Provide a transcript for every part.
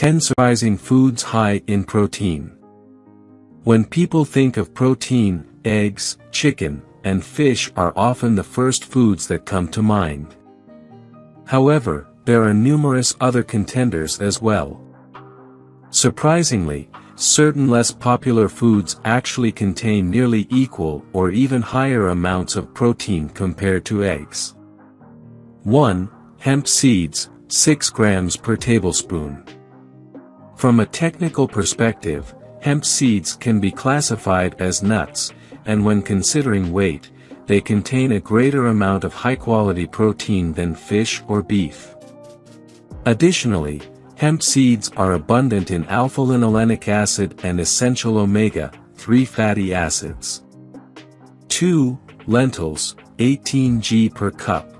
10 surprising foods high in protein. When people think of protein, eggs, chicken, and fish are often the first foods that come to mind. However, there are numerous other contenders as well. Surprisingly, certain less popular foods actually contain nearly equal or even higher amounts of protein compared to eggs. 1. Hemp seeds, 6 grams per tablespoon. From a technical perspective, hemp seeds can be classified as nuts, and when considering weight, they contain a greater amount of high-quality protein than fish or beef. Additionally, hemp seeds are abundant in alpha-linolenic acid and essential omega-3 fatty acids. 2. Lentils, 18 g per cup.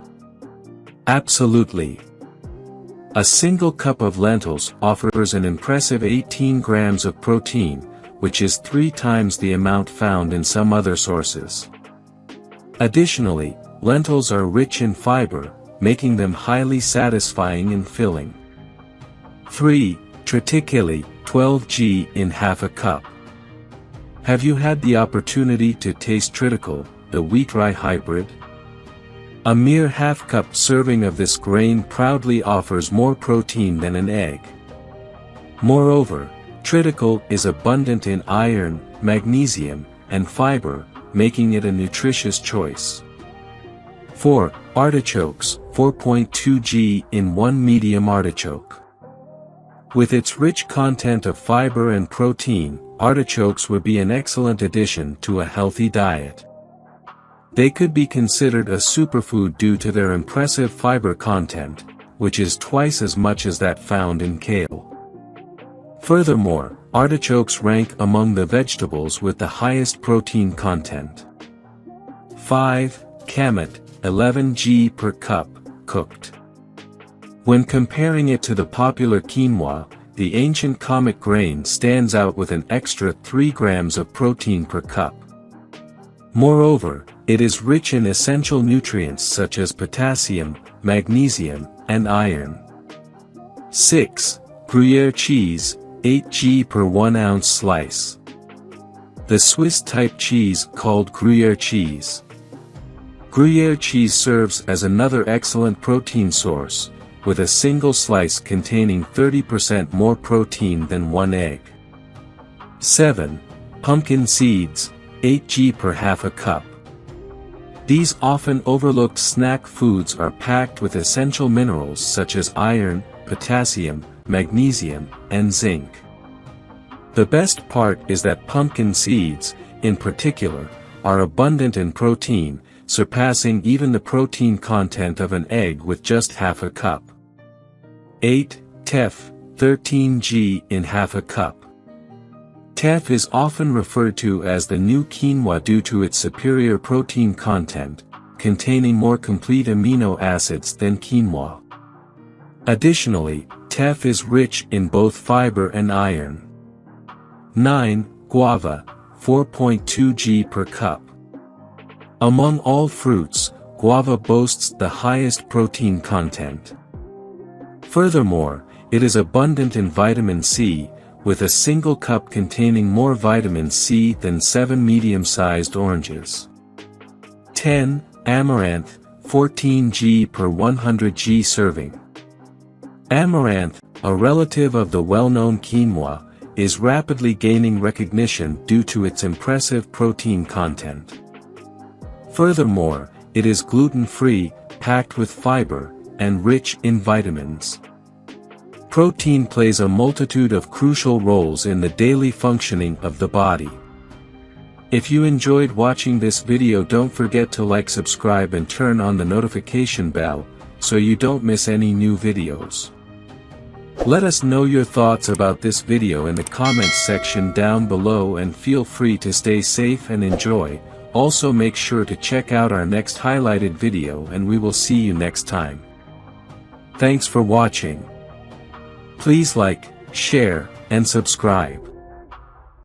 Absolutely. A single cup of lentils offers an impressive 18 grams of protein, which is 3 times the amount found in some other sources. Additionally, lentils are rich in fiber, making them highly satisfying and filling. 3. Triticale, 12 g in half a cup. Have you had the opportunity to taste triticale, the wheat-rye hybrid? A mere half-cup serving of this grain proudly offers more protein than an egg. Moreover, triticale is abundant in iron, magnesium, and fiber, making it a nutritious choice. 4. Artichokes, 4.2 g in 1 medium artichoke. With its rich content of fiber and protein, artichokes would be an excellent addition to a healthy diet. They could be considered a superfood due to their impressive fiber content, which is twice as much as that found in kale. Furthermore, artichokes rank among the vegetables with the highest protein content. 5. Kamut, 11 g per cup, cooked. When comparing it to the popular quinoa, the ancient kamut grain stands out with an extra 3 grams of protein per cup. Moreover, it is rich in essential nutrients such as potassium, magnesium, and iron. 6. Gruyere cheese, 8 g per 1 ounce slice. The Swiss-type cheese called Gruyere cheese. Gruyere cheese serves as another excellent protein source, with a single slice containing 30% more protein than 1 egg. 7. Pumpkin seeds, 8 g per half a cup. These often overlooked snack foods are packed with essential minerals such as iron, potassium, magnesium, and zinc. The best part is that pumpkin seeds, in particular, are abundant in protein, surpassing even the protein content of an egg with just half a cup. 8. Teff, 13 g in half a cup. Teff is often referred to as the new quinoa due to its superior protein content, containing more complete amino acids than quinoa. Additionally, teff is rich in both fiber and iron. 9. Guava, 4.2 g per cup. Among all fruits, guava boasts the highest protein content. Furthermore, it is abundant in vitamin C, with a single cup containing more vitamin C than 7 medium-sized oranges. 10. Amaranth, 14 g per 100 g serving. Amaranth, a relative of the well-known quinoa, is rapidly gaining recognition due to its impressive protein content. Furthermore, it is gluten-free, packed with fiber, and rich in vitamins. Protein plays a multitude of crucial roles in the daily functioning of the body. If you enjoyed watching this video, don't forget to like, subscribe and turn on the notification bell, so you don't miss any new videos. Let us know your thoughts about this video in the comments section down below, and feel free to stay safe and enjoy. Also make sure to check out our next highlighted video, and we will see you next time. Thanks for watching. Please like, share, and subscribe.